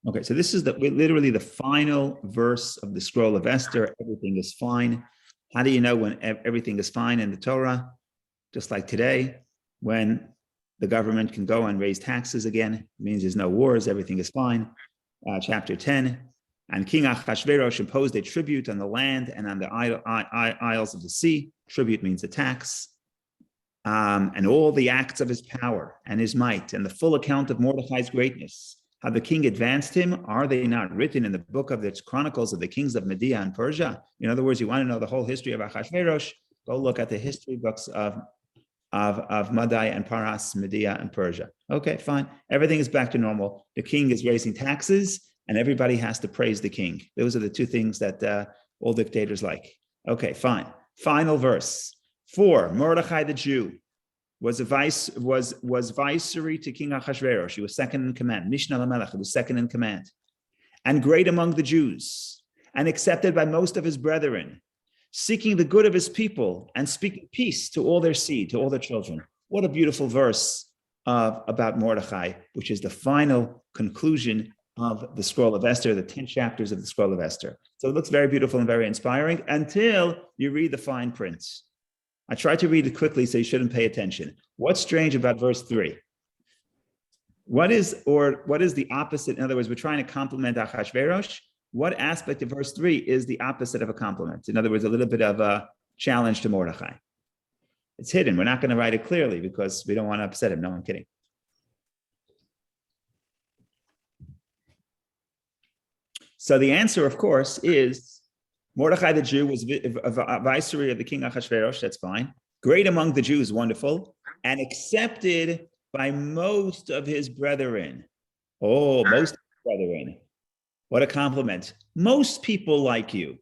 Okay, so this is literally the final verse of the scroll of Esther. Everything is fine. How do you know when everything is fine in the Torah? Just like today, when the government can go and raise taxes again, it means there's no wars, everything is fine. Chapter 10, and King Achashverosh imposed a tribute on the land and on the isles of the sea. Tribute means a tax. And all the acts of his power and his might and the full account of Mordechai's greatness, how the king advanced him, are they not written in the book of the chronicles of the kings of Media and Persia? In other words, you want to know the whole history of Achashverosh, go look at the history books of Madai and Paras, Media and Persia. Okay, fine. Everything is back to normal. The king is raising taxes and everybody has to praise the king. Those are the two things that all dictators like. Okay, fine. Final verse. 4, Mordechai the Jew was viceroy to King Achashverosh. He was second in command. Mishnah Lamelech, he was second in command. And great among the Jews, and accepted by most of his brethren, seeking the good of his people and speaking peace to all their seed, to all their children. What a beautiful verse about Mordechai, which is the final conclusion of the scroll of Esther, the 10 chapters of the scroll of Esther. So it looks very beautiful and very inspiring until you read the fine print. I tried to read it quickly, so you shouldn't pay attention. What's strange about verse 3? What is the opposite? In other words, we're trying to compliment Achashverosh. What aspect of verse 3 is the opposite of a compliment? In other words, a little bit of a challenge to Mordechai. It's hidden. We're not going to write it clearly because we don't want to upset him. No, I'm kidding. So the answer, of course, is Mordechai the Jew was a viceroy of the king Achashverosh. That's fine. Great among the Jews, wonderful, and accepted by most of his brethren. Oh, most of his brethren. What a compliment. Most people like you.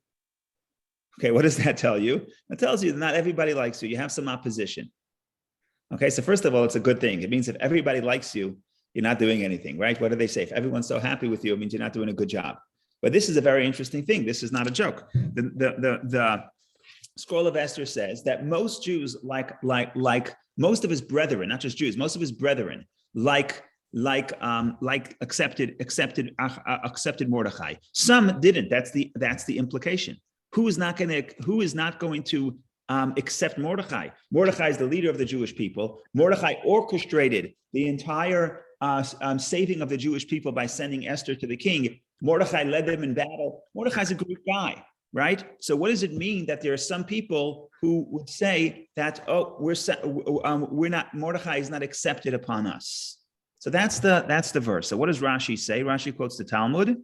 Okay, what does that tell you? It tells you that not everybody likes you. You have some opposition. Okay, so first of all, it's a good thing. It means if everybody likes you, you're not doing anything, right? What do they say? If everyone's so happy with you, it means you're not doing a good job. But this is a very interesting thing. This is not a joke. The scroll of Esther says that most Jews, like most of his brethren, not just Jews, most of his brethren, accepted Mordechai. Some didn't. That's the implication. Who is not going to accept Mordechai? Mordechai is the leader of the Jewish people. Mordechai orchestrated the entire saving of the Jewish people by sending Esther to the king. Mordechai led them in battle. Mordechai's a great guy, right? So what does it mean that there are some people who would say that, we're not, Mordechai is not accepted upon us? So that's the verse. So what does Rashi say? Rashi quotes the Talmud,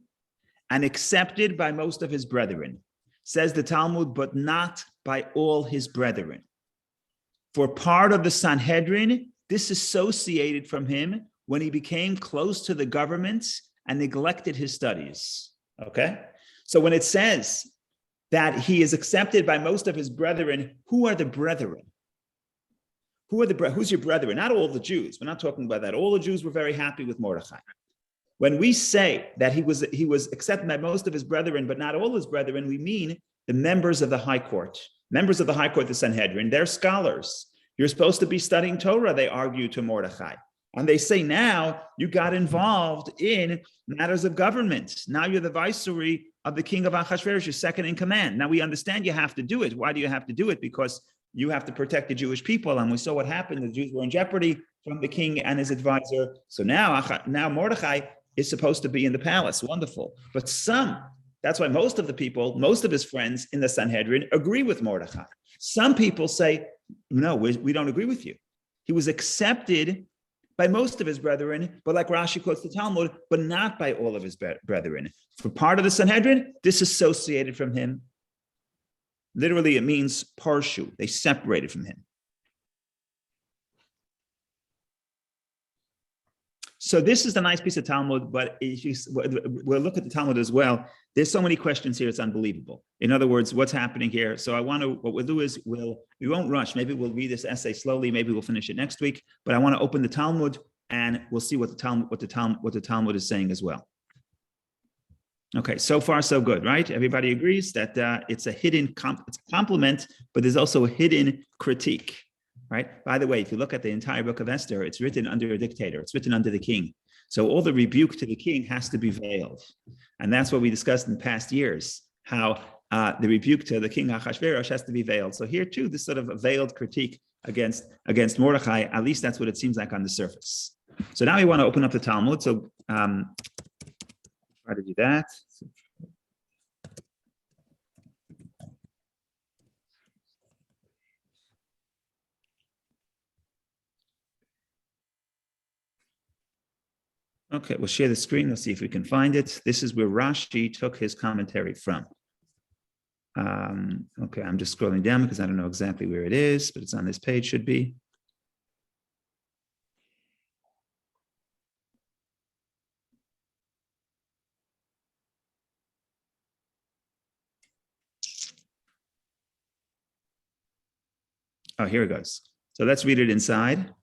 and accepted by most of his brethren. Says the Talmud, but not by all his brethren. For part of the Sanhedrin disassociated from him when he became close to the government and neglected his studies. Okay? So when it says that he is accepted by most of his brethren, who are the brethren? Who's your brethren? Not all the Jews. We're not talking about that. All the Jews were very happy with Mordechai. When we say that he was accepted by most of his brethren, but not all his brethren, we mean the members of the high court. Members of the high court, the Sanhedrin, they're scholars. You're supposed to be studying Torah, they argue to Mordechai. And they say, now you got involved in matters of government. Now you're the viceroy of the king of Achashverosh, you're second in command. Now we understand you have to do it. Why do you have to do it? Because you have to protect the Jewish people. And we saw what happened. The Jews were in jeopardy from the king and his advisor. So now Mordechai is supposed to be in the palace. Wonderful. But that's why most of the people, most of his friends in the Sanhedrin agree with Mordechai. Some people say, no, we don't agree with you. He was accepted by most of his brethren, but like Rashi quotes the Talmud, but not by all of his brethren. For part of the Sanhedrin, disassociated from him. Literally, it means parshu. They separated from him. So this is the nice piece of Talmud, but we'll look at the Talmud as well. There's so many questions here, it's unbelievable. In other words, what's happening here? So what we'll do is we won't rush. Maybe we'll read this essay slowly. Maybe we'll finish it next week. But I want to open the Talmud and we'll see what the Talmud is saying as well. Okay, so far so good, right? Everybody agrees that it's a hidden it's a compliment, but there's also a hidden critique. Right. By the way, if you look at the entire book of Esther, it's written under a dictator. It's written under the king. So all the rebuke to the king has to be veiled. And that's what we discussed in past years, how the rebuke to the king Achashverosh has to be veiled. So here too, this sort of a veiled critique against Mordechai, at least that's what it seems like on the surface. So now we want to open up the Talmud. So try to do that. Okay, we'll share the screen. Let's see if we can find it. This is where Rashi took his commentary from. Okay, I'm just scrolling down because I don't know exactly where it is, but it's on this page, should be. Oh, here it goes. So let's read it inside.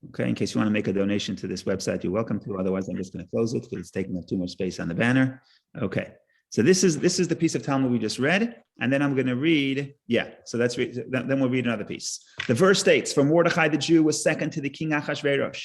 Okay, in case you want to make a donation to this website, you're welcome to. Otherwise, I'm just going to close it because it's taking up too much space on the banner. Okay, so this is the piece of Talmud we just read, and then I'm going to read. Yeah, so let's read. Then we'll read another piece. The verse states: "For Mordechai the Jew was second to the king Achashverosh,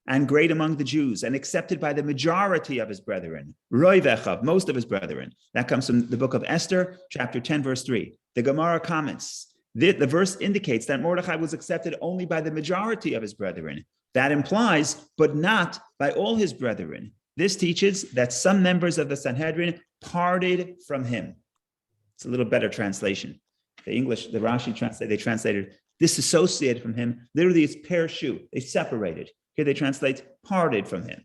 and great among the Jews, and accepted by the majority of his brethren, Roiv Echav, most of his brethren." That comes from the book of Esther, chapter 10, verse 3. The Gemara comments. The verse indicates that Mordechai was accepted only by the majority of his brethren. That implies, but not by all his brethren. This teaches that some members of the Sanhedrin parted from him. It's a little better translation. The Rashi translated disassociated from him. Literally, it's parachute. They separated. Here they translate parted from him.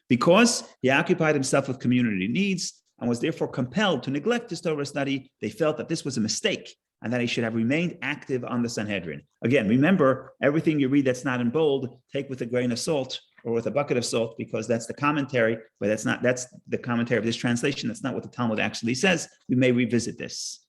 Because he occupied himself with community needs and was therefore compelled to neglect his Torah study, they felt that this was a mistake and that he should have remained active on the Sanhedrin. Again, remember, everything you read that's not in bold, take with a grain of salt or with a bucket of salt, because that's the commentary, but that's the commentary of this translation. That's not what the Talmud actually says. We may revisit this.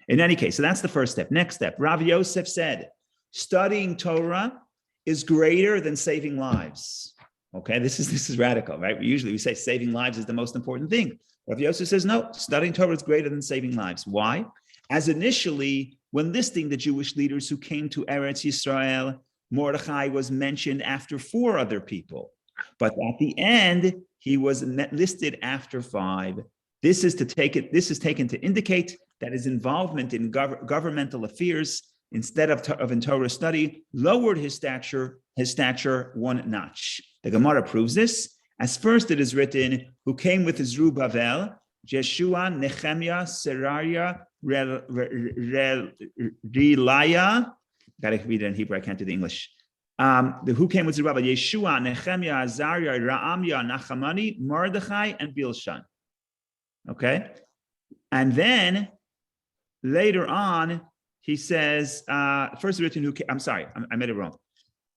In any case, so that's the first step. Next step, Rav Yosef said, studying Torah is greater than saving lives. Okay, this is radical, right? Usually we say saving lives is the most important thing. Rav Yosef says, no, studying Torah is greater than saving lives. Why? As initially, when listing the Jewish leaders who came to Eretz Yisrael, Mordechai was mentioned after 4 other people. But at the end, he was listed after 5. This is taken to indicate that his involvement in governmental affairs, instead of in Torah study, lowered his stature 1 notch. The Gemara proves this. As first it is written, who came with Zerubbabel, Jeshua, Nehemiah, Serariah, Relaya. Got to read it in Hebrew. I can't do the English. Who came with Zerubbabel? Yeshua, Nehemiah, Azariah, Raamia, Nachamani, Mordechai, and Bilshan. Okay, and then later on he says, first written who came, I'm sorry, I made it wrong.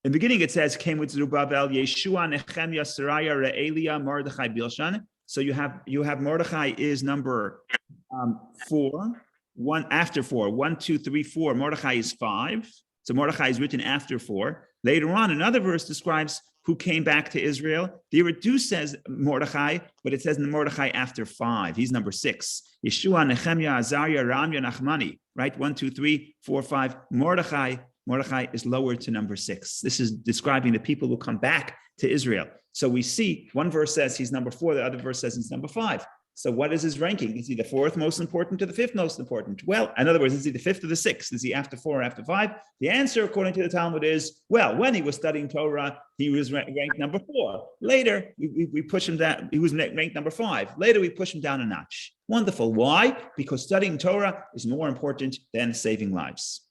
In the beginning it says came with Zerubbabel, Yeshua, Nehemiah, Serariah, Re'elia, Mordechai, Bilshan. So you have Mordechai is number 4, 1 after 4, 1, 2, 3, 4. Mordechai is 5. So Mordechai is written after 4. Later on, another verse describes who came back to Israel. The Yeridus says Mordechai, but it says Mordechai after 5. He's number 6. Yeshua, Nehemiah, Azariah, Ramya, Nachmani. Right? 1, 2, 3, 4, 5. Mordechai is lowered to number 6. This is describing the people who come back to Israel. So we see one verse says he's number 4, the other verse says he's number 5. So what is his ranking? Is he the 4th most important to the 5th most important? Well, in other words, is he the 5th or the 6th? Is he after 4 or after 5? The answer, according to the Talmud, is, well, when he was studying Torah, he was ranked number 4. Later, we push him down. He was ranked number 5. Later, we push him down a notch. Wonderful. Why? Because studying Torah is more important than saving lives.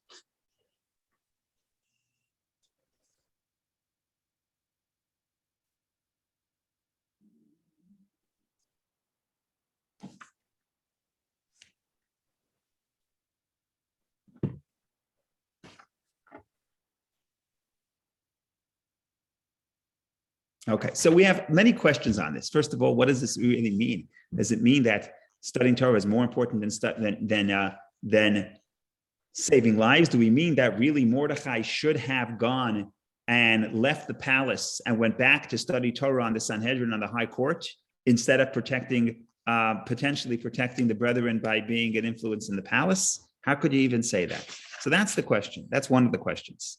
Okay, so we have many questions on this. First of all, what does this really mean? Does it mean that studying Torah is more important than saving lives? Do we mean that really Mordechai should have gone and left the palace and went back to study Torah on the Sanhedrin on the High Court instead of potentially protecting the brethren by being an influence in the palace? How could you even say that? So that's the question. That's one of the questions.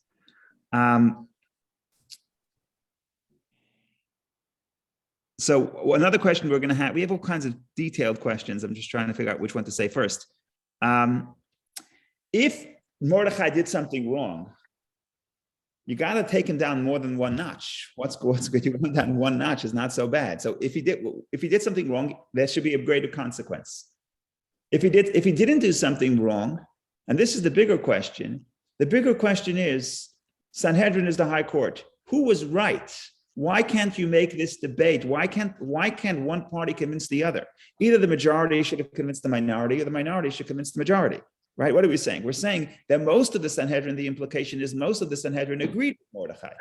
So another question we're going to have, we have all kinds of detailed questions. I'm just trying to figure out which one to say first. If Mordechai did something wrong, you got to take him down more than one notch. What's good? You went down one notch is not so bad. So if he did something wrong, there should be a greater consequence. If he didn't do something wrong, and this is the bigger question. The bigger question is, Sanhedrin is the high court. Who was right? Why can't you make this debate? Why can't one party convince the other? Either the majority should have convinced the minority, or the minority should convince the majority. Right? What are we saying? We're saying that most of the Sanhedrin, the implication is most of the Sanhedrin agreed with Mordechai.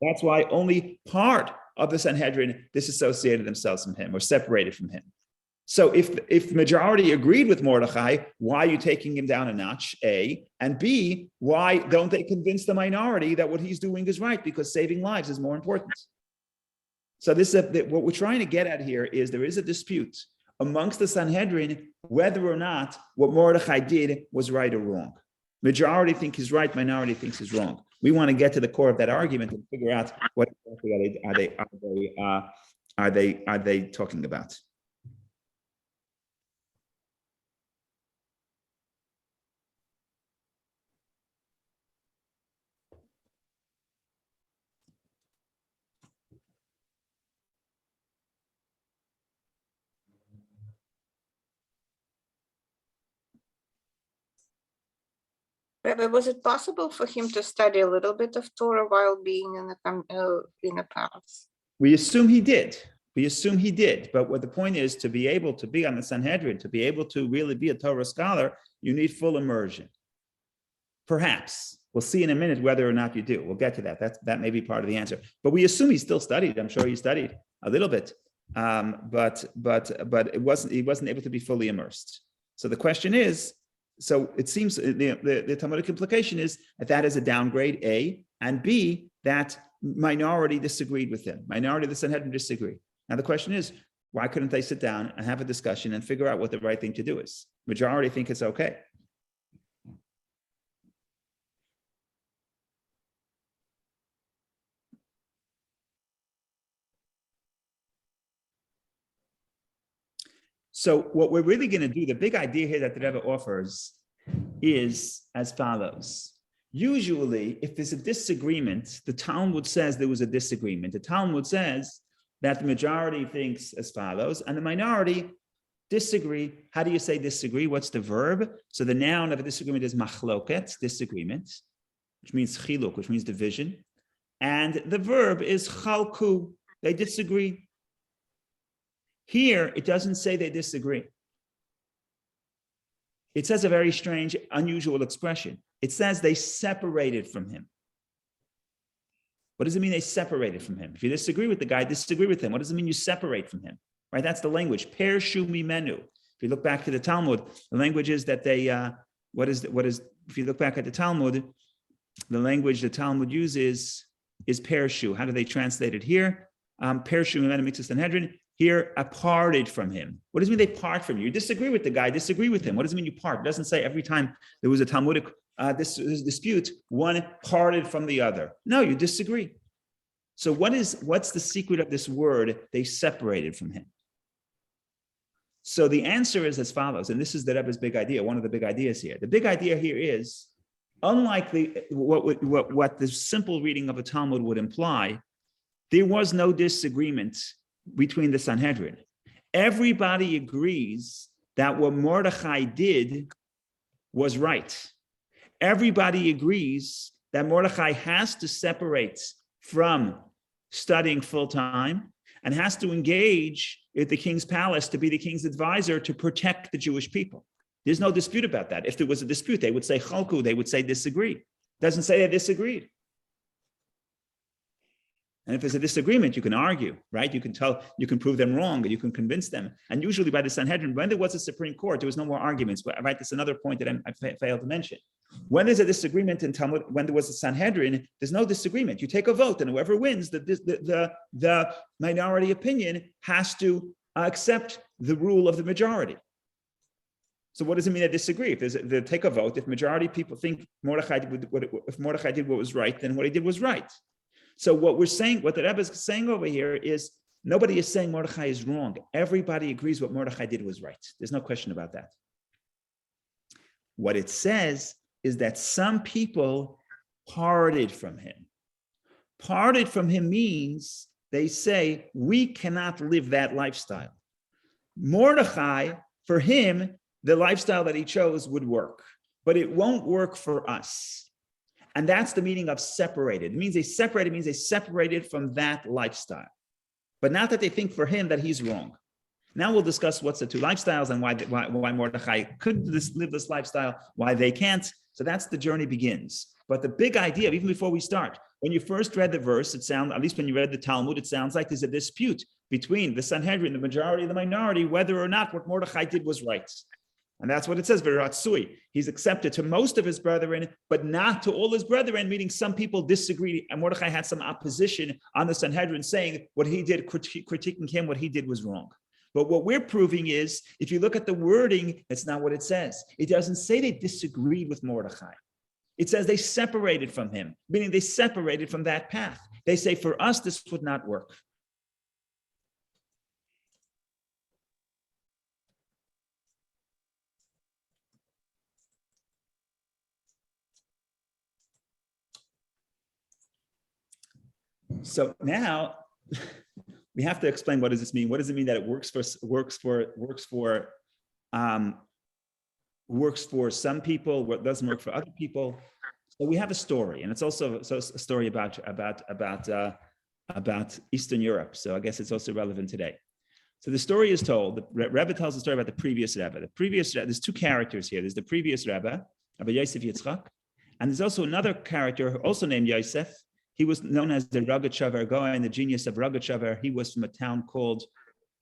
That's why only part of the Sanhedrin disassociated themselves from him or separated from him. So if the majority agreed with Mordechai, why are you taking him down a notch, A? And B, why don't they convince the minority that what he's doing is right? Because saving lives is more important. So what we're trying to get at here is there is a dispute amongst the Sanhedrin whether or not what Mordechai did was right or wrong. Majority think he's right, minority thinks he's wrong. We want to get to the core of that argument and figure out what exactly are they talking about. Rebbe, was it possible for him to study a little bit of Torah while being in a palace? We assume he did. But what the point is, to be able to be on the Sanhedrin, to be able to really be a Torah scholar, you need full immersion. Perhaps. We'll see in a minute whether or not you do. We'll get to that. That may be part of the answer. But we assume he still studied. I'm sure he studied a little bit. But he wasn't able to be fully immersed. So the question is, so it seems the Talmudic implication is that is a downgrade, A, and B, that minority disagreed with him. Minority of the Sanhedrin disagreed. Now the question is, why couldn't they sit down and have a discussion and figure out what the right thing to do is? Majority think it's okay. So what we're really going to do, the big idea here that the Rebbe offers is as follows. Usually, if there's a disagreement, the Talmud says there was a disagreement. The Talmud says that the majority thinks as follows, and the minority disagree. How do you say disagree? What's the verb? So the noun of a disagreement is machloket, disagreement, which means chiluk, which means division. And the verb is chalku, they disagree. Here, it doesn't say they disagree. It says a very strange, unusual expression. It says they separated from him. What does it mean they separated from him? If you disagree with the guy, disagree with him. What does it mean you separate from him? Right? That's the language. Per shumi menu. If you look back to the Talmud, the language is that they, if you look back at the Talmud, the language the Talmud uses is per shu. How do they translate it here? Per shumi menu mixes Sanhedrin. Here, parted from him. What does it mean they part from you? You disagree with the guy, disagree with him. What does it mean you part? It doesn't say every time there was a Talmudic this dispute, one parted from the other. No, you disagree. So what's the secret of this word? They separated from him. So the answer is as follows, and this is the Rebbe's big idea, one of the big ideas here. The big idea here is, unlike what the simple reading of a Talmud would imply, there was no disagreement between the Sanhedrin. Everybody agrees that what Mordechai did was right. Everybody agrees that Mordechai has to separate from studying full-time and has to engage at the king's palace to be the king's advisor to protect the Jewish people. There's no dispute about that. If there was a dispute, they would say chalku, they would say disagree. Doesn't say they disagreed. And if there's a disagreement, you can argue, right? You can prove them wrong, and you can convince them. And usually by the Sanhedrin, when there was a Supreme Court, there was no more arguments. But right, that's another point that I failed to mention. When there's a disagreement in Talmud, when there was a Sanhedrin, there's no disagreement. You take a vote, and whoever wins, the minority opinion has to accept the rule of the majority. So what does it mean to disagree? If they take a vote, if majority people think Mordechai did what was right, then what he did was right. So what we're saying, what the Rebbe is saying over here is Nobody is saying Mordechai is wrong. Everybody agrees what Mordechai did was right. There's no question about that. What it says is that some people parted from him. Parted from him means they say, we cannot live that lifestyle. Mordechai, for him, the lifestyle that he chose would work, but it won't work for us. And that's the meaning of separated. It means they separated from that lifestyle. But not that they think for him that he's wrong. Now we'll discuss what's the two lifestyles and why Mordechai could live this lifestyle, why they can't. So that's the journey begins. But the big idea, even before we start, when you first read the verse, it sounds, at least when you read the Talmud, it sounds like there's a dispute between the Sanhedrin, the majority and the minority, whether or not what Mordechai did was right. And that's what it says, V'ratzui. He's accepted to most of his brethren, but not to all his brethren, meaning some people disagreed. And Mordechai had some opposition on the Sanhedrin saying what he did, critiquing him, what he did was wrong. But what we're proving is, if you look at the wording, that's not what it says. It doesn't say they disagreed with Mordechai. It says they separated from him, meaning they separated from that path. They say, for us, this would not work. So now we have to explain, what does this mean? What does it mean that it works for some people, what doesn't work for other people? So we have a story, and it's also a story about Eastern Europe. So I guess it's also relevant today. So the story is told. The Rebbe tells the story about the previous Rebbe. There's two characters here. There's the previous Rebbe, Rabbi Yosef Yitzchak, and there's also another character also named Yosef. He was known as the Rogatchover Goen, the genius of Rogatchover. He was from a town called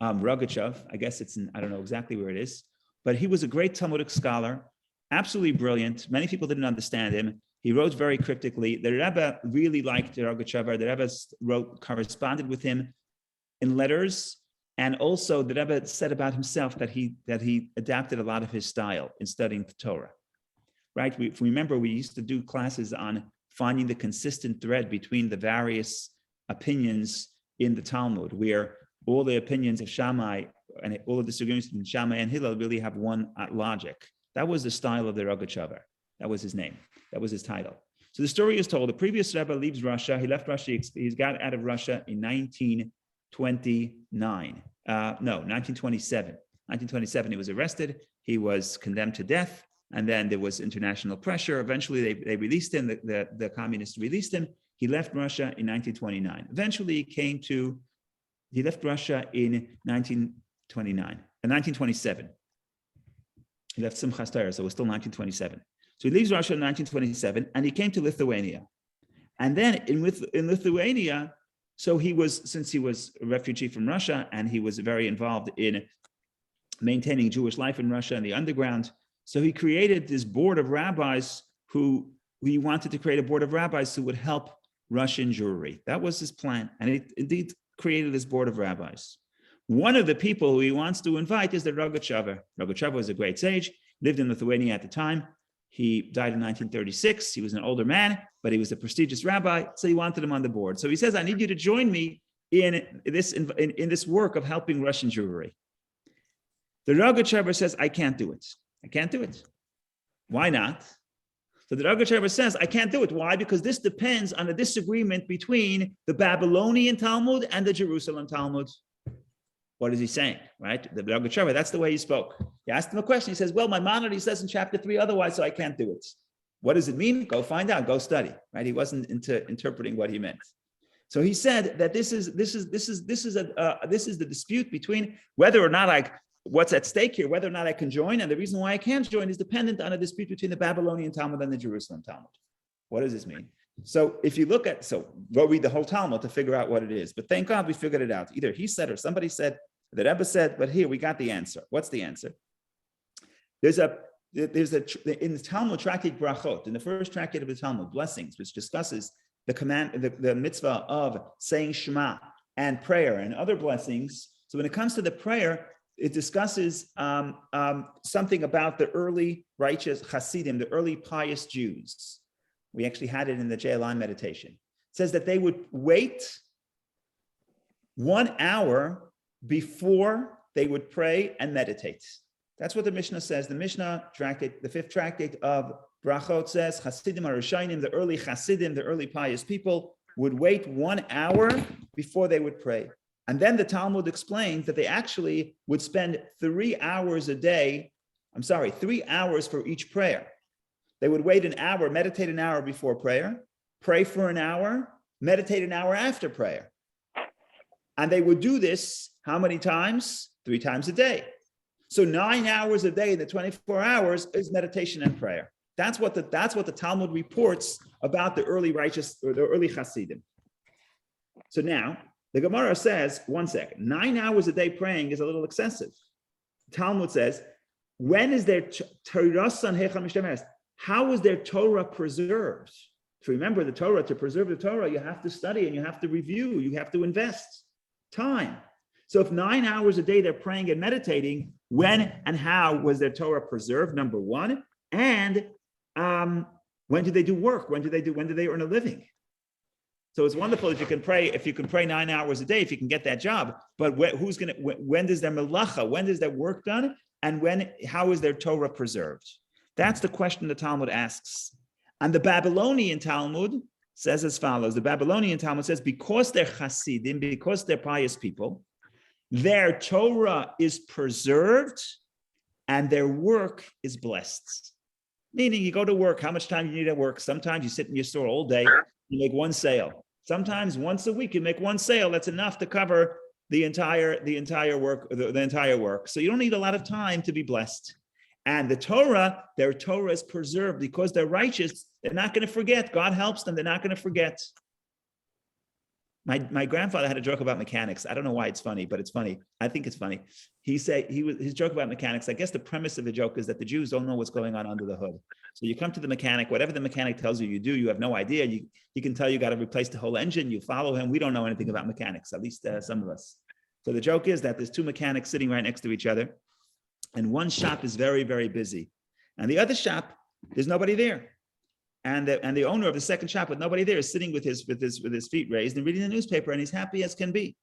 Rogatchov. I guess I don't know exactly where it is, but he was a great Talmudic scholar, absolutely brilliant. Many people didn't understand him. He wrote very cryptically. The Rebbe really liked Rogatchover. The Rebbe corresponded with him in letters, and also the Rebbe said about himself that he adapted a lot of his style in studying the Torah. Right? If we remember, we used to do classes on finding the consistent thread between the various opinions in the Talmud, where all the opinions of Shammai and all the disagreements between Shammai and Hillel really have one logic. That was the style of the Rogatchover. That was his name. That was his title. So the story is told. The previous Rebbe leaves Russia. He left Russia. He got out of Russia in 1927. 1927, he was arrested. He was condemned to death. And then there was international pressure. Eventually, they released him. The communists released him. He left Russia in 1929. Eventually, he left Russia in 1927. He left Simchas Torah, so it was still 1927. So he leaves Russia in 1927, and he came to Lithuania. And then in Lithuania, since he was a refugee from Russia, and he was very involved in maintaining Jewish life in Russia and the underground, so he created this board of rabbis who he wanted to create a board of rabbis who would help Russian Jewry. That was his plan. And he indeed created this board of rabbis. One of the people who he wants to invite is the Rogatchover. Rogatchover was a great sage, lived in Lithuania at the time. He died in 1936. He was an older man, but he was a prestigious rabbi. So he wanted him on the board. So he says, I need you to join me in this work of helping Russian Jewry. The Rogatchover says, I can't do it. I can't do it. Why not? So the Rogatchover says, I can't do it. Why? Because this depends on a disagreement between the Babylonian Talmud and the Jerusalem Talmud. What is he saying, right? The Rogatchover, that's the way he spoke. He asked him a question. He says, well, Maimonides says in chapter 3 otherwise, so I can't do it. What does it mean? Go find out, go study, right? He wasn't into interpreting what he meant. So he said that this is the dispute between whether or not what's at stake here, whether or not I can join, and the reason why I can't join is dependent on a dispute between the Babylonian Talmud and the Jerusalem Talmud. What does this mean? So if you look at, go read the whole Talmud to figure out what it is. But thank God we figured it out. Either he said or somebody said, the Rebbe said, but here we got the answer. What's the answer? There's in the Talmud tractate Brachot, in the first tractate of the Talmud, Blessings, which discusses the command, the mitzvah of saying Shema and prayer and other blessings. So when it comes to the prayer, it discusses something about the early righteous Hasidim, the early pious Jews. We actually had it in the JLI meditation. It says that they would wait 1 hour before they would pray and meditate. That's what the Mishnah says. The Mishnah tractate, the 5th tractate of Brachot says, Hasidim HaRishayim, the early Hasidim, the early pious people, would wait 1 hour before they would pray. And then the Talmud explains that they actually would spend 3 hours a day, 3 hours for each prayer. They would wait an hour, meditate an hour before prayer, pray for an hour, meditate an hour after prayer. And they would do this how many times? 3 times a day. So 9 hours a day in the 24 hours is meditation and prayer. That's what the Talmud reports about the early righteous or the early Hasidim. So now the Gemara says, 1 second, 9 hours a day praying is a little excessive. Talmud says, when is their Torah? How is their Torah preserved? To remember the Torah, to preserve the Torah, you have to study and you have to review, you have to invest time. So if 9 hours a day they're praying and meditating, when and how was their Torah preserved? Number one. And when do they do work? When do they earn a living? So it's wonderful if you can pray 9 hours a day, if you can get that job. But when does their melacha, when is their work done? And how is their Torah preserved? That's the question the Talmud asks. And the Babylonian Talmud says as follows. The Babylonian Talmud says, because they're Hasidim, because they're pious people, their Torah is preserved and their work is blessed. Meaning you go to work, how much time you need at work? Sometimes you sit in your store all day, you make one sale. Sometimes once a week you make one sale. That's enough to cover the entire work. So you don't need a lot of time to be blessed. And the Torah, their Torah is preserved because they're righteous. They're not going to forget. God helps them. They're not going to forget. My grandfather had a joke about mechanics. I don't know why it's funny, but it's funny. I think it's funny. His joke about mechanics, I guess the premise of the joke is that the Jews don't know what's going on under the hood. So you come to the mechanic, whatever the mechanic tells you, you do. You have no idea. You can tell you got to replace the whole engine. You follow him. We don't know anything about mechanics, at least some of us. So the joke is that there's 2 mechanics sitting right next to each other. And one shop is very, very busy. And the other shop, there's nobody there. And the owner of the second shop with nobody there is sitting with his feet raised and reading the newspaper, and he's happy as can be.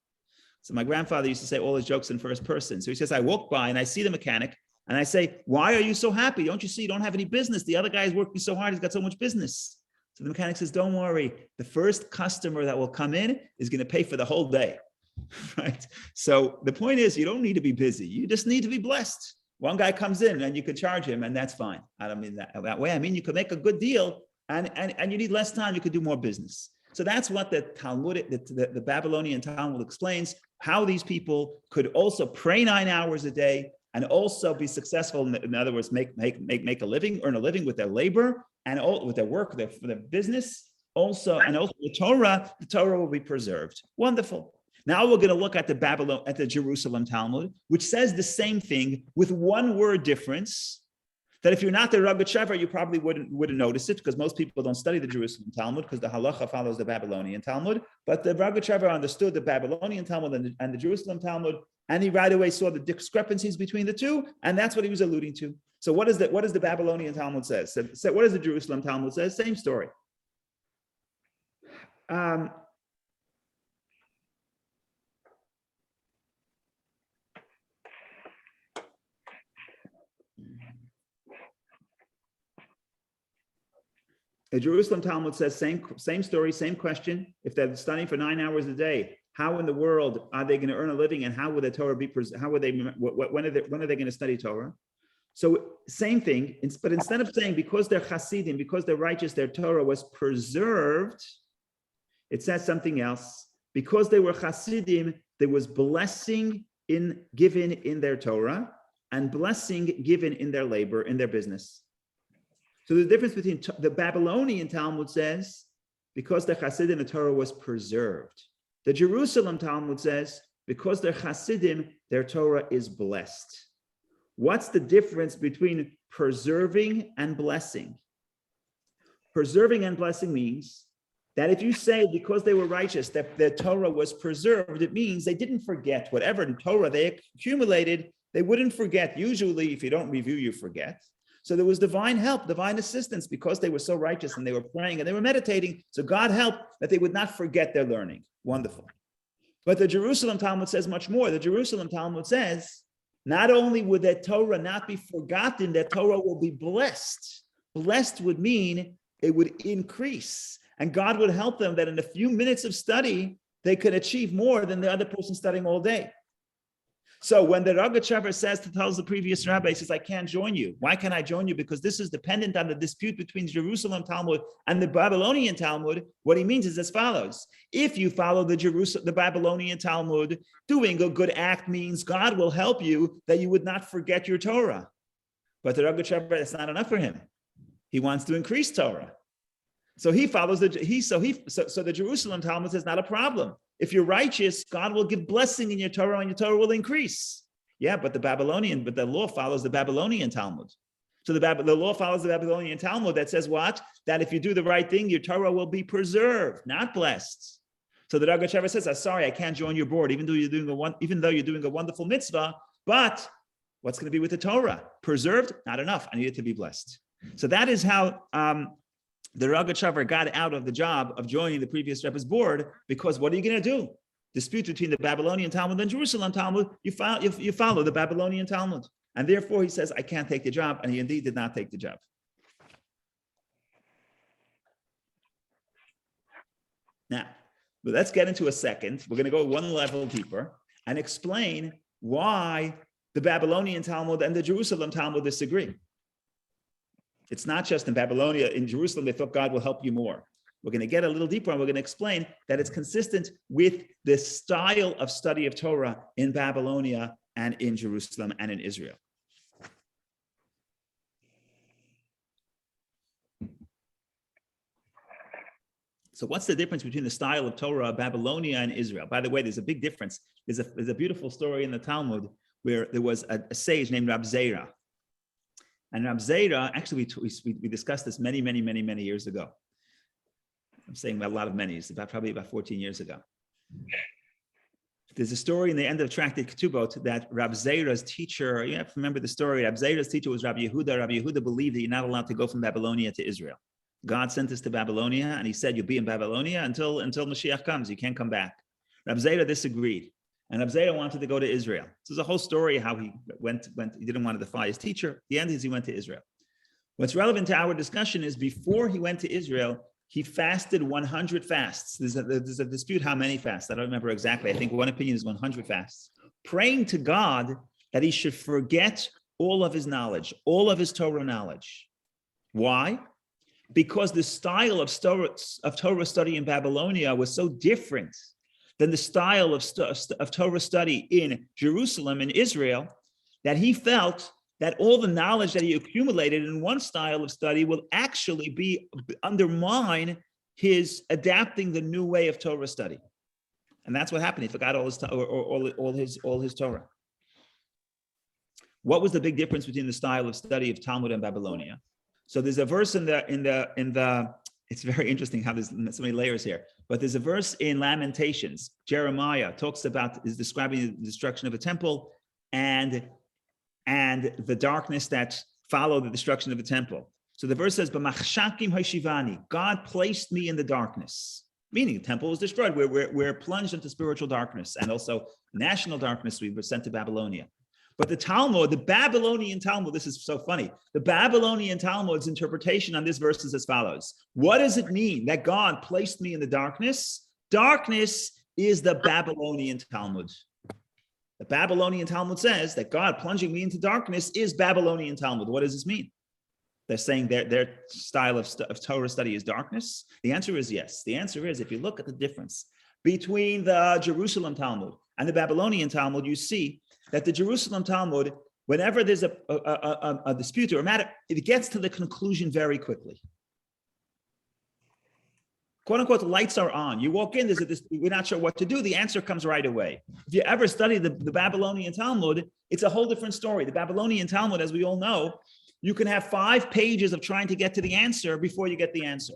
So my grandfather used to say all his jokes in first person. So he says, I walk by and I see the mechanic and I say, why are you so happy? Don't you see you don't have any business? The other guy is working so hard, he's got so much business. So the mechanic says, don't worry. The first customer that will come in is going to pay for the whole day. Right? So the point is, you don't need to be busy. You just need to be blessed. One guy comes in and you could charge him, and that's fine. I don't mean that way. I mean, you could make a good deal and you need less time. You could do more business. So that's what the Talmud, the Babylonian Talmud explains, how these people could also pray 9 hours a day and also be successful. In other words, make a living, earn a living with their labor and all, with their work, their business. Also the Torah will be preserved. Wonderful. Now we're going to look at the Jerusalem Talmud, which says the same thing with one word difference. That if you're not the Rebbe, you probably wouldn't notice it, because most people don't study the Jerusalem Talmud because the halacha follows the Babylonian Talmud. But the Rebbe understood the Babylonian Talmud and the Jerusalem Talmud, and he right away saw the discrepancies between the two, and that's what he was alluding to. So what does the Babylonian Talmud say? So what does the Jerusalem Talmud say? Same story. The Jerusalem Talmud says same story, same question. If they're studying for 9 hours a day, how in the world are they going to earn a living, and how would the Torah be? How would they? When are they going to study Torah? So same thing, but instead of saying because they're Hasidim, because they're righteous, their Torah was preserved, it says something else. Because they were Hasidim, there was blessing given in their Torah and blessing given in their labor, in their business. So the difference between the Babylonian Talmud says, because they're Hasidim, the Torah was preserved. The Jerusalem Talmud says, because they're Hasidim, their Torah is blessed. What's the difference between preserving and blessing? Preserving and blessing means that if you say because they were righteous, that their Torah was preserved, it means they didn't forget whatever Torah they accumulated, they wouldn't forget. Usually, if you don't review, you forget. So there was divine help, divine assistance, because they were so righteous and they were praying and they were meditating. So God helped that they would not forget their learning. Wonderful. But the Jerusalem Talmud says much more. The Jerusalem Talmud says, not only would that Torah not be forgotten, that Torah will be blessed. Blessed would mean it would increase. And God would help them that in a few minutes of study, they could achieve more than the other person studying all day. So when the Rogatchover tells the previous rabbi, he says, I can't join you. Why can't I join you? Because this is dependent on the dispute between the Jerusalem Talmud and the Babylonian Talmud. What he means is as follows. If you follow the Babylonian Talmud, doing a good act means God will help you that you would not forget your Torah. But the Rogatchover, that's not enough for him. He wants to increase Torah. So he follows the Jerusalem Talmud says not a problem. If you're righteous, God will give blessing in your Torah and your Torah will increase. Yeah, but the law follows the Babylonian Talmud. So the law follows the Babylonian Talmud that says what? That if you do the right thing, your Torah will be preserved, not blessed. So the Rogatchover says, I'm sorry, I can't join your board, even though you're doing a wonderful mitzvah, but what's going to be with the Torah? Preserved? Not enough. I need it to be blessed. So that is how the Rogatchover got out of the job of joining the previous Rebbe's board, because what are you going to do? Dispute between the Babylonian Talmud and Jerusalem Talmud, you follow the Babylonian Talmud. And therefore he says, I can't take the job, and he indeed did not take the job. Now, but let's get into a second. We're going to go one level deeper and explain why the Babylonian Talmud and the Jerusalem Talmud disagree. It's not just in Babylonia. In Jerusalem, they thought God will help you more. We're going to get a little deeper, and we're going to explain that it's consistent with the style of study of Torah in Babylonia and in Jerusalem and in Israel. So what's the difference between the style of Torah of Babylonia and Israel? By the way, there's a big difference. There's a beautiful story in the Talmud where there was a sage named Rab Zera. And Rab Zera, actually, we discussed this many years ago. I'm saying a lot of many, it's probably about 14 years ago. There's a story in the end of Tractate Ketubot that Rab Zera's teacher, you have to remember the story, Rab Zera's teacher was Rabbi Yehuda. Rabbi Yehuda believed that you're not allowed to go from Babylonia to Israel. God sent us to Babylonia, and he said, you'll be in Babylonia until Mashiach comes. You can't come back. Rab Zera disagreed. And Rab Zera wanted to go to Israel. So there's a whole story how he went. He didn't want to defy his teacher. The end is he went to Israel. What's relevant to our discussion is before he went to Israel, he fasted 100 fasts. There's a dispute how many fasts. I don't remember exactly. I think one opinion is 100 fasts. Praying to God that he should forget all of his knowledge, all of his Torah knowledge. Why? Because the style of Torah study in Babylonia was so different than the style of Torah study in Jerusalem and Israel, that he felt that all the knowledge that he accumulated in one style of study will actually undermine his adapting the new way of Torah study. And that's what happened. He forgot all his Torah. What was the big difference between the style of study of Talmud and Babylonia? So there's a verse in the it's very interesting how there's so many layers here. But there's a verse in Lamentations. Jeremiah is describing the destruction of a temple and the darkness that followed the destruction of the temple. So the verse says, "B'machshakim hashivani," God placed me in the darkness. Meaning the temple was destroyed. We're plunged into spiritual darkness and also national darkness. We were sent to Babylonia. But the Talmud, the Babylonian Talmud, this is so funny. The Babylonian Talmud's interpretation on this verse is as follows. What does it mean that God placed me in the darkness? Darkness is the Babylonian Talmud. The Babylonian Talmud says that God plunging me into darkness is Babylonian Talmud. What does this mean? They're saying their style of Torah study is darkness? The answer is yes. The answer is, if you look at the difference between the Jerusalem Talmud and the Babylonian Talmud, you see that the Jerusalem Talmud, whenever there's a dispute or a matter, it gets to the conclusion very quickly. Quote unquote, the lights are on. You walk in, we're not sure what to do. The answer comes right away. If you ever study the Babylonian Talmud, it's a whole different story. The Babylonian Talmud, as we all know, you can have 5 pages of trying to get to the answer before you get the answer.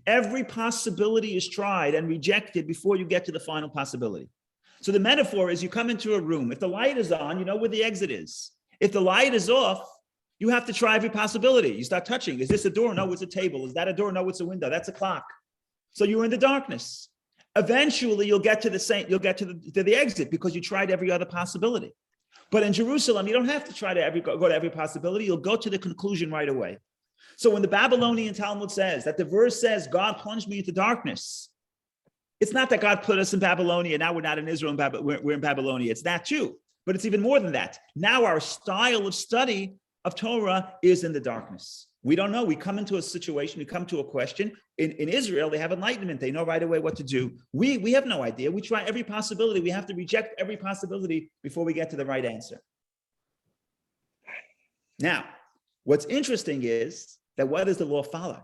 Every possibility is tried and rejected before you get to the final possibility. So the metaphor is you come into a room. If the light is on, you know where the exit is. If the light is off, you have to try every possibility. You start touching. Is this a door? No, it's a table. Is that a door? No, it's a window. That's a clock. So you're in the darkness. Eventually, you'll get to the exit because you tried every other possibility. But in Jerusalem, you don't have to try to go to every possibility. You'll go to the conclusion right away. So when the Babylonian Talmud says that the verse says, God plunged me into darkness, it's not that God put us in Babylonia. Now we're not in Israel, we're in Babylonia. It's that too. But it's even more than that. Now our style of study of Torah is in the darkness. We don't know. We come into a situation, we come to a question. In Israel, they have enlightenment. They know right away what to do. We have no idea. We try every possibility. We have to reject every possibility before we get to the right answer. Now, what's interesting is that what does the law follow?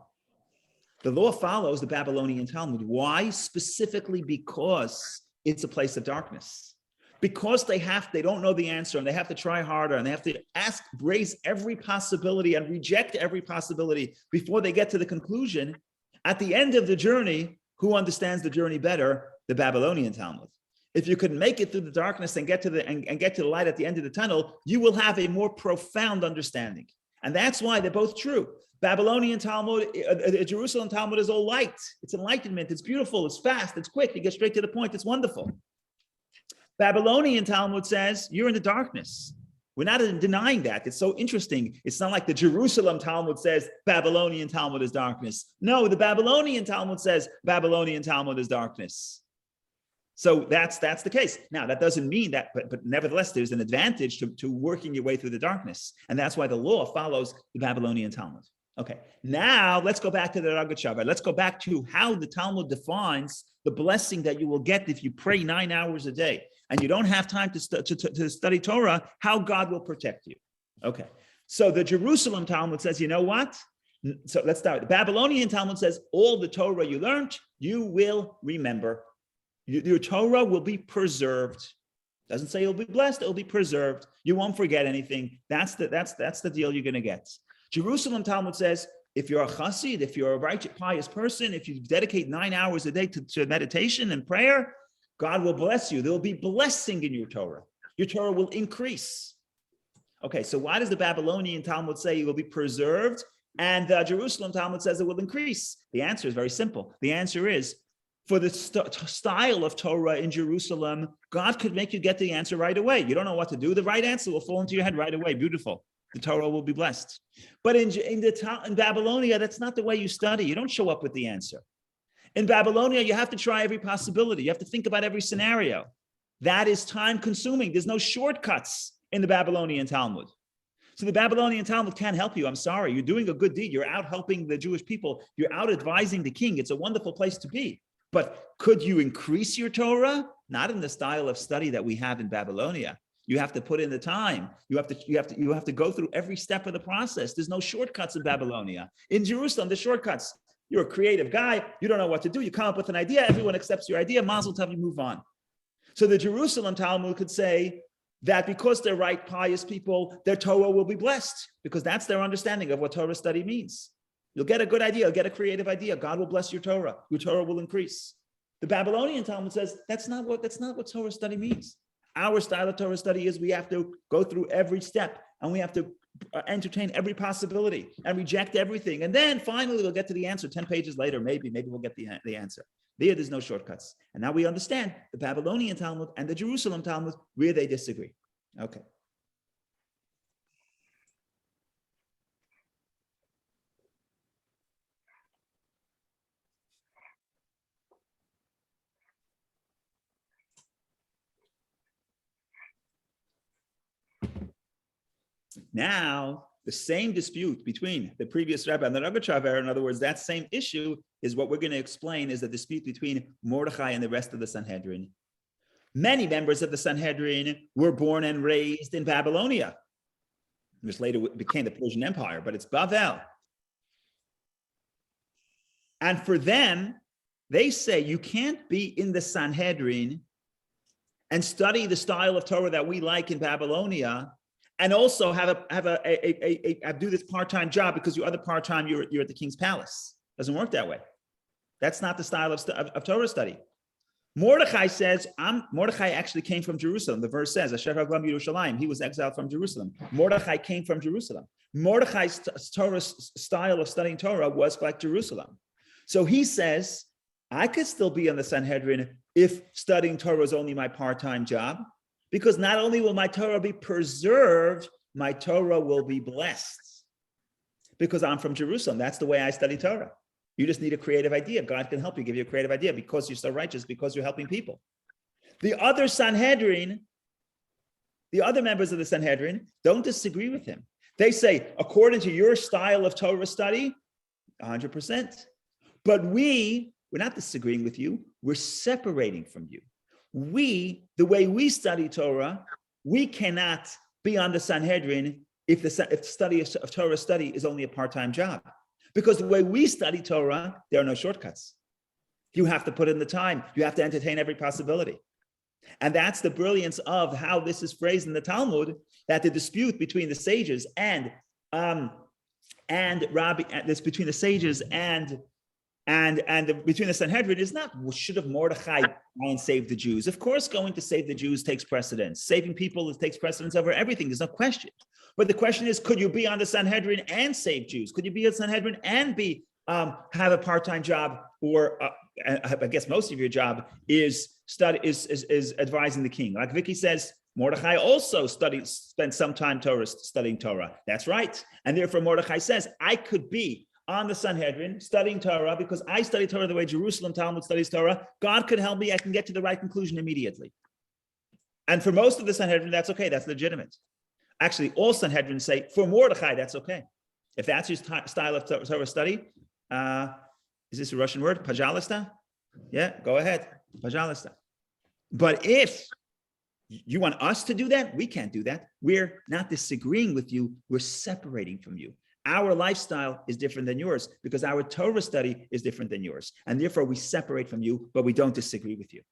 The law follows the Babylonian Talmud. Why? Specifically because it's a place of darkness. Because they don't know the answer and they have to try harder and they have to raise every possibility and reject every possibility before they get to the conclusion. At the end of the journey, who understands the journey better? The Babylonian Talmud. If you can make it through the darkness and get to the light at the end of the tunnel, you will have a more profound understanding. And that's why they're both true. Babylonian Talmud, Jerusalem Talmud is all light. It's enlightenment. It's beautiful. It's fast. It's quick. You get straight to the point. It's wonderful. Babylonian Talmud says you're in the darkness. We're not denying that. It's so interesting. It's not like the Jerusalem Talmud says Babylonian Talmud is darkness. No, the Babylonian Talmud says Babylonian Talmud is darkness. So that's the case. Now, that doesn't mean that, but nevertheless, there's an advantage to working your way through the darkness. And that's why the law follows the Babylonian Talmud. Okay, now let's go back to the Ragachavar. Let's go back to how the Talmud defines the blessing that you will get if you pray 9 hours a day and you don't have time to study Torah, how God will protect you. Okay, so the Jerusalem Talmud says, you know what? So let's start. The Babylonian Talmud says all the Torah you learned, you will remember. Your Torah will be preserved. Doesn't say you'll be blessed, it'll be preserved. You won't forget anything. That's the deal you're going to get. Jerusalem Talmud says, if you're a chassid, if you're a righteous, pious person, if you dedicate 9 hours a day to meditation and prayer, God will bless you. There will be blessing in your Torah. Your Torah will increase. Okay, so why does the Babylonian Talmud say it will be preserved and the Jerusalem Talmud says it will increase? The answer is very simple. The answer is, for the style of Torah in Jerusalem, God could make you get the answer right away. You don't know what to do. The right answer will fall into your head right away. Beautiful. The Torah will be blessed. But in Babylonia, that's not the way you study. You don't show up with the answer. In Babylonia, you have to try every possibility. You have to think about every scenario. That is time consuming. There's no shortcuts in the Babylonian Talmud. So the Babylonian Talmud can't help you. I'm sorry. You're doing a good deed. You're out helping the Jewish people. You're out advising the king. It's a wonderful place to be. But could you increase your Torah? Not in the style of study that we have in Babylonia. You have to put in the time. You have to go through every step of the process. There's no shortcuts in Babylonia. In Jerusalem, there's shortcuts. You're a creative guy. You don't know what to do. You come up with an idea. Everyone accepts your idea. Mazel tov, you move on. So the Jerusalem Talmud could say that because they're right, pious people, their Torah will be blessed because that's their understanding of what Torah study means. You'll get a good idea. You'll get a creative idea. God will bless your Torah. Your Torah will increase. The Babylonian Talmud says that's not what Torah study means. Our style of Torah study is we have to go through every step and we have to entertain every possibility and reject everything. And then finally we'll get to the answer 10 pages later. Maybe we'll get the answer. There's no shortcuts. And now we understand the Babylonian Talmud and the Jerusalem Talmud, where they disagree. Okay. Now, the same dispute between the previous Rebbe and the Ragachavar, in other words, that same issue is what we're going to explain is the dispute between Mordechai and the rest of the Sanhedrin. Many members of the Sanhedrin were born and raised in Babylonia, which later became the Persian Empire, but it's Bavel. And for them, they say you can't be in the Sanhedrin and study the style of Torah that we like in Babylonia and also do this part-time job because your other part-time you're at the king's palace. Doesn't work that way. That's not the style of Torah study. Mordechai says, Mordechai actually came from Jerusalem. The verse says, Asher Haglam Yerushalayim. He was exiled from Jerusalem. Mordechai came from Jerusalem. Mordechai's Torah style of studying Torah was like Jerusalem. So he says I could still be on the Sanhedrin if studying Torah is only my part-time job, because not only will my Torah be preserved, my Torah will be blessed. Because I'm from Jerusalem. That's the way I study Torah. You just need a creative idea. God can help you, give you a creative idea because you're so righteous, because you're helping people. The other Sanhedrin, the other members of the Sanhedrin don't disagree with him. They say, according to your style of Torah study, 100%. But we're not disagreeing with you. We're separating from you. The way we study Torah, we cannot be on the Sanhedrin if the study of Torah study is only a part-time job. Because the way we study Torah, there are no shortcuts. You have to put in the time. You have to entertain every possibility. And that's the brilliance of how this is phrased in the Talmud, that the dispute between the sages and between the sages and between the Sanhedrin is not, should have Mordechai gone and saved the Jews? Of course, going to save the Jews takes precedence. Saving people takes precedence over everything. There's no question. But the question is, could you be on the Sanhedrin and save Jews? Could you be on the Sanhedrin and have a part-time job? Or I guess most of your job is advising the king. Like Vicky says, Mordechai also spent some time studying Torah. That's right. And therefore Mordechai says, I could be on the Sanhedrin studying Torah because I study Torah the way Jerusalem Talmud studies Torah. God could help me. I can get to the right conclusion immediately. And for most of the Sanhedrin, that's okay. That's legitimate. Actually, all Sanhedrin say, for Mordechai, that's okay. If that's your style of Torah study, is this a Russian word? Pajalista? Yeah, go ahead. Pajalista. But if you want us to do that, we can't do that. We're not disagreeing with you. We're separating from you. Our lifestyle is different than yours because our Torah study is different than yours. And therefore, we separate from you, but we don't disagree with you.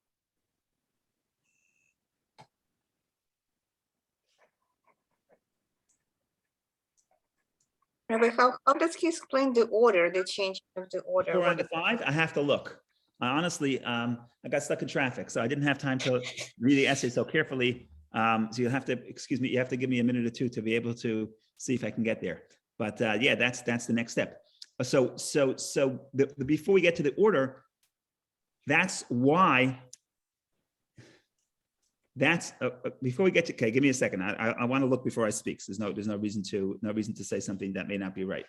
Rabbi, how does he explain the order, the change of the order? 4 and the 5, I have to look. I honestly, I got stuck in traffic, so I didn't have time to read the essay so carefully. So you'll have to, you have to give me a minute or two to be able to see if I can get there. But yeah, that's the next step. So before we get to the order, that's why. Before we get to, okay, give me a second. I want to look before I speak. So there's no reason to say something that may not be right.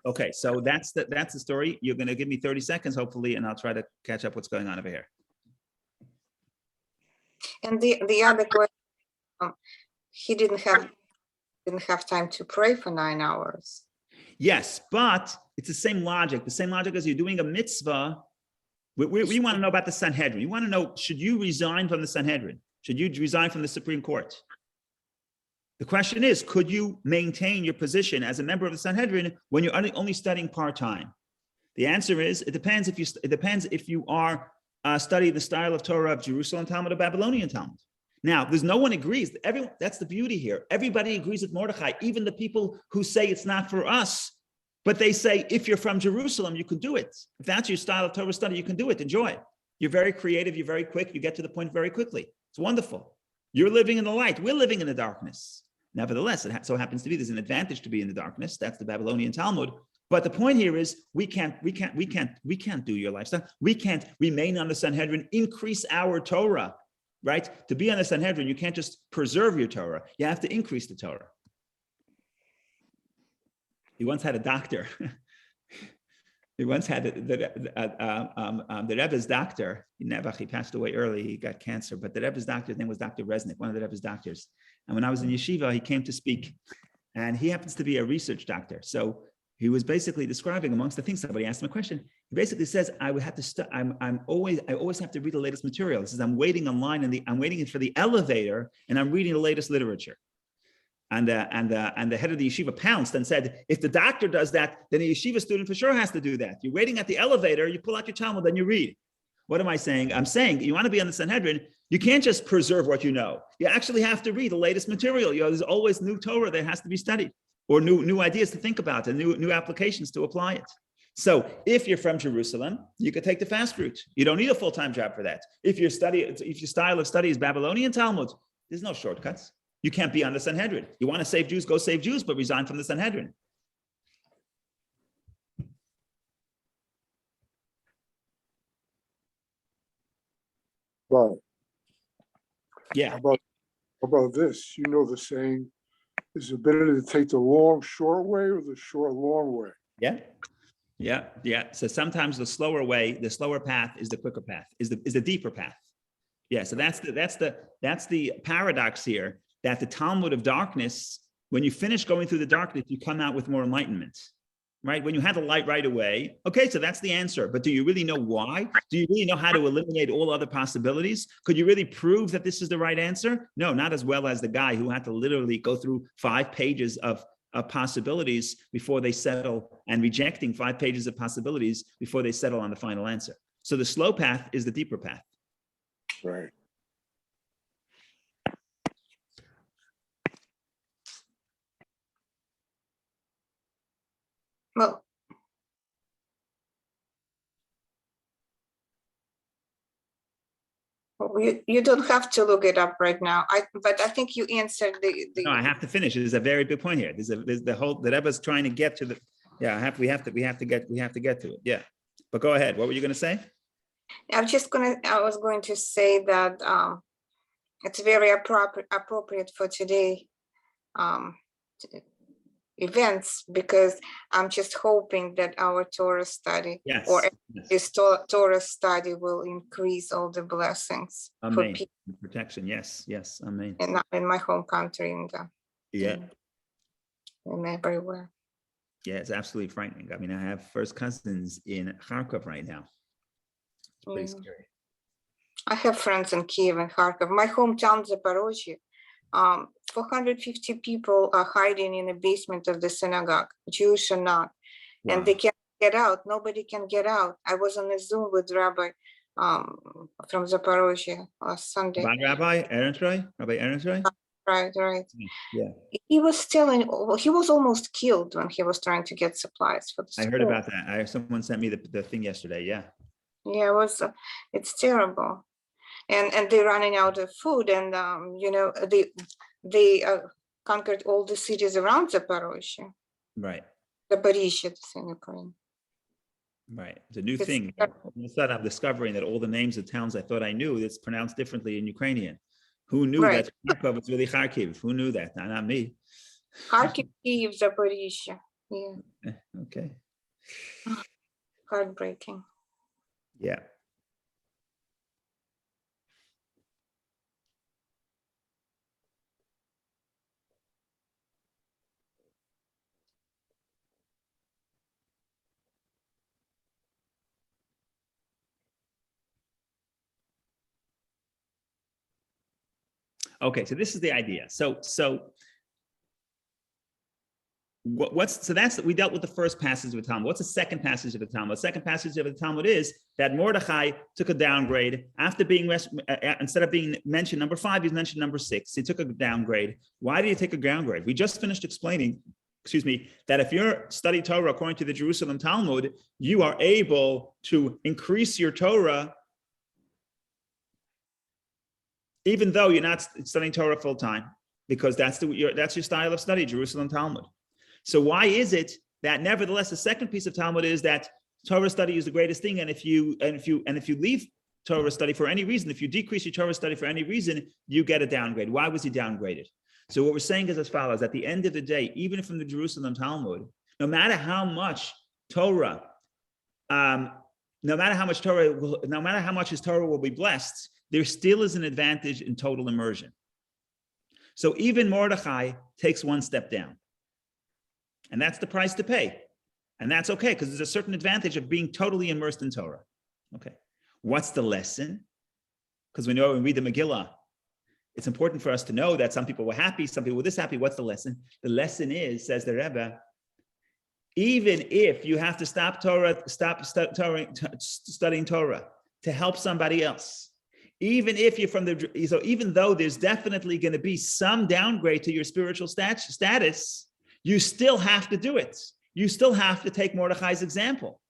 Okay, so that's the story. You're going to give me 30 seconds, hopefully, and I'll try to catch up what's going on over here. And the other question, he didn't have time to pray for 9 hours. Yes, but it's the same logic. The same logic as you're doing a mitzvah. We want to know about the Sanhedrin. You want to know, should you resign from the Sanhedrin? Should you resign from the Supreme Court? The question is, could you maintain your position as a member of the Sanhedrin when you're only studying part-time? The answer is, it depends if you are studying the style of Torah of Jerusalem Talmud or Babylonian Talmud. Now, there's no one agrees. That's the beauty here. Everybody agrees with Mordechai, even the people who say it's not for us. But they say, if you're from Jerusalem, you can do it. If that's your style of Torah study, you can do it. Enjoy. You're very creative. You're very quick. You get to the point very quickly. It's wonderful. You're living in the light. We're living in the darkness. Nevertheless, it so happens to be there's an advantage to be in the darkness. That's the Babylonian Talmud. But the point here is we can't do your lifestyle. We can't remain on the Sanhedrin, increase our Torah, right? To be on the Sanhedrin, you can't just preserve your Torah. You have to increase the Torah. He once had a doctor. He once had the Rebbe's doctor. He passed away early. He got cancer. But the Rebbe's doctor's name was Dr. Resnick, one of the Rebbe's doctors. And when I was in yeshiva, he came to speak. And he happens to be a research doctor. So he was basically describing, amongst the things, somebody asked him a question. He basically says, I would have to I always have to read the latest material. He says, I'm waiting online and I'm waiting for the elevator and I'm reading the latest literature. And the head of the yeshiva pounced and said, if the doctor does that, then a yeshiva student for sure has to do that. You're waiting at the elevator, you pull out your Talmud, then you read. What am I saying? I'm saying you want to be on the Sanhedrin, you can't just preserve what you know. You actually have to read the latest material. There's always new Torah that has to be studied, or new ideas to think about, and new applications to apply it. So if you're from Jerusalem, you could take the fast route. You don't need a full-time job for that. If your style of study is Babylonian Talmud, there's no shortcuts. You can't be on the Sanhedrin. You want to save Jews, go save Jews, but resign from the Sanhedrin. Right. Yeah. How about this? You know the saying, is it better to take the long, short way or the short, long way? Yeah. So sometimes the slower way, the slower path is the quicker path, is the deeper path. Yeah. So that's the paradox here, that the Talmud of darkness, when you finish going through the darkness, you come out with more enlightenment, right? When you have the light right away, okay, so that's the answer. But do you really know why? Do you really know how to eliminate all other possibilities? Could you really prove that this is the right answer? No, not as well as the guy who had to literally go through 5 pages of possibilities before they settle, and rejecting 5 pages of possibilities before they settle on the final answer. So the slow path is the deeper path. Right. Well, you don't have to look it up right now. But I think you answered the. No, I have to finish. There's a very good point here. There's the whole, the Rebbe's trying to get to the. Yeah, we have to get to it. Yeah, but go ahead. What were you going to say? I was going to say that it's very appropriate for today events, because I'm just hoping that our Torah study this Torah study will increase all the blessings for people. Protection. Yes. Amen. In my home country and and everywhere. Yeah, it's absolutely frightening. I mean, I have first cousins in Kharkov right now. It's pretty scary. I have friends in Kiev and Kharkov. My hometown, Zaporozhye, 450 people are hiding in the basement of the synagogue, Jewish or not, and they can't get out. Nobody can get out. I was on a Zoom with Rabbi from Zaporozhye last Sunday. Rabbi Ehrentreu? Right. Yeah. He was almost killed when he was trying to get supplies for the school. I heard about that. Someone sent me the thing yesterday. Yeah. Yeah, it's terrible. And they're running out of food, and they conquered all the cities around Zaporozhye. Right. Zaporizhzhia, it's in Ukraine. Right. It's a new thing. All of a sudden, I'm discovering that all the names of towns I thought I knew, it's pronounced differently in Ukrainian. Who knew that Kharkov is really Kharkiv? Who knew that? Not me. Kharkiv, Kyiv, Zaporizhzhia. Yeah. Okay. Heartbreaking. Yeah. Okay, so this is the idea. So we dealt with the first passage of the Talmud. What's the second passage of the Talmud? The second passage of the Talmud is that Mordechai took a downgrade after being instead of being mentioned number 5, he's mentioned number 6. He took a downgrade. Why did he take a downgrade? We just finished explaining, that if you're studying Torah according to the Jerusalem Talmud, you are able to increase your Torah even though you're not studying Torah full time, because that's your style of study, Jerusalem Talmud. So why is it that nevertheless the second piece of Talmud is that Torah study is the greatest thing, and if you leave Torah study for any reason, if you decrease your Torah study for any reason, you get a downgrade. Why was he downgraded? So what we're saying is as follows: at the end of the day, even from the Jerusalem Talmud, no matter how much Torah, no matter how much his Torah will be blessed, there still is an advantage in total immersion. So even Mordechai takes one step down. And that's the price to pay. And that's okay, because there's a certain advantage of being totally immersed in Torah. Okay. What's the lesson? Because we know when we read the Megillah, it's important for us to know that some people were happy, some people were this happy. What's the lesson? The lesson is, says the Rebbe, even if you have to stop studying Torah to help somebody else, even if you're even though there's definitely going to be some downgrade to your spiritual status, you still have to do it. You still have to take Mordechai's example.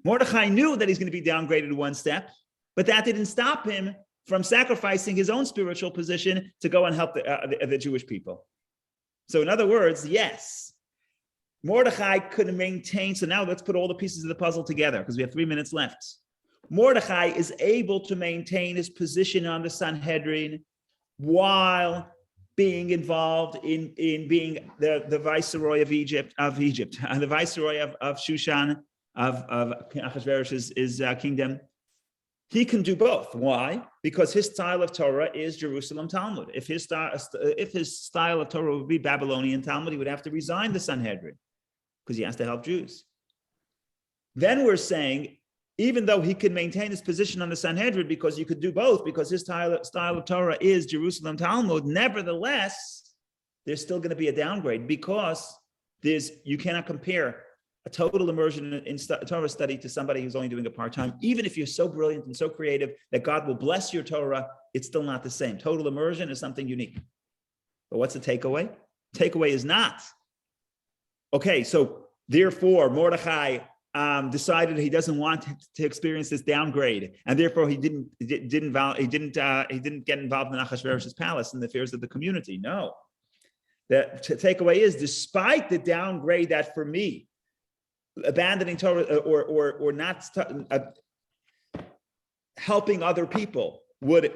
Mordechai knew that he's going to be downgraded one step, but that didn't stop him from sacrificing his own spiritual position to go and help the Jewish people. So in other words, yes, Mordechai could maintain. So now let's put all the pieces of the puzzle together, because we have 3 minutes left. Mordechai is able to maintain his position on the Sanhedrin while being involved in being the viceroy of Egypt, and the viceroy of Shushan, of Achashverosh's kingdom. He can do both. Why? Because his style of Torah is Jerusalem Talmud. If his style of Torah would be Babylonian Talmud, he would have to resign the Sanhedrin because he has to help Jews. Then we're saying, even though he can maintain his position on the Sanhedrin because you could do both, because his style of Torah is Jerusalem Talmud, nevertheless, there's still going to be a downgrade because you cannot compare a total immersion in Torah study to somebody who's only doing it part-time. Even if you're so brilliant and so creative that God will bless your Torah, it's still not the same. Total immersion is something unique. But what's the takeaway? Takeaway is not. Okay, so therefore, Mordechai decided he doesn't want to experience this downgrade, and therefore he didn't get involved in Achashverosh's palace and the affairs of the community. No, the takeaway is, despite the downgrade that for me, abandoning Torah or not helping other people would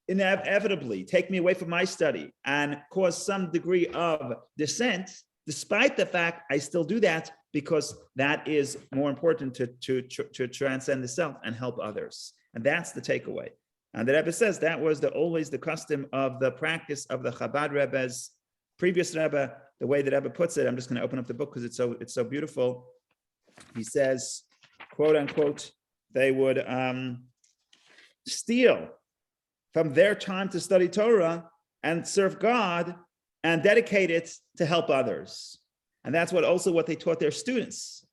inevitably take me away from my study and cause some degree of dissent. Despite the fact I still do that, because that is more important to transcend the self and help others. And that's the takeaway. And the Rebbe says that was always the custom of the practice of the Chabad Rebbe's previous Rebbe. The way that Rebbe puts it, I'm just going to open up the book because it's so beautiful. He says, quote unquote, they would steal from their time to study Torah and serve God and dedicate it to help others. And that's what they taught their students,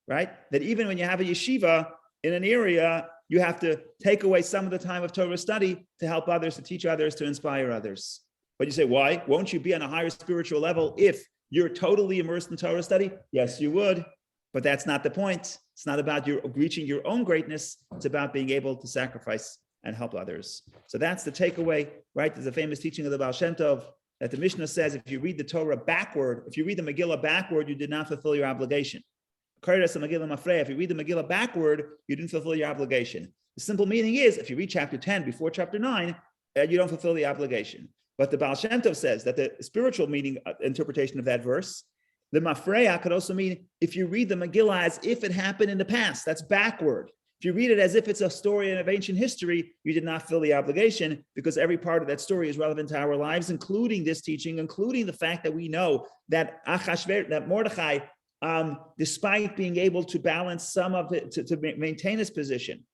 right? That even when you have a yeshiva in an area, you have to take away some of the time of Torah study to help others, to teach others, to inspire others. But you say, why? Won't you be on a higher spiritual level if you're totally immersed in Torah study? Yes, you would. But that's not the point. It's not about reaching your own greatness. It's about being able to sacrifice and help others. So that's the takeaway, right? There's a famous teaching of the Baal Shem Tov that the Mishnah says, if you read the Torah backward, if you read the Megillah backward, you did not fulfill your obligation. If you read the Megillah backward, you didn't fulfill your obligation. The simple meaning is, if you read chapter 10 before chapter 9, you don't fulfill the obligation. But the Baal Shem Tov says that the spiritual meaning, interpretation of that verse, the Mafreya could also mean, if you read the Megillah as if it happened in the past, that's backward. If you read it as if it's a story of ancient history, you did not fulfill the obligation, because every part of that story is relevant to our lives, including this teaching, including the fact that we know that Mordechai, despite being able to balance some of it, to maintain his position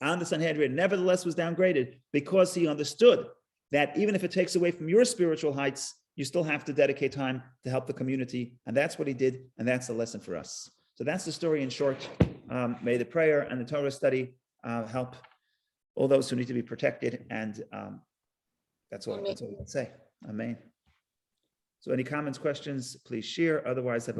on the Sanhedrin, nevertheless was downgraded because he understood that even if it takes away from your spiritual heights, you still have to dedicate time to help the community. And that's what he did. And that's the lesson for us. So that's the story in short. May the prayer and the Torah study help all those who need to be protected. And that's all we can say. Amen. So any comments, questions, please share. Otherwise, have a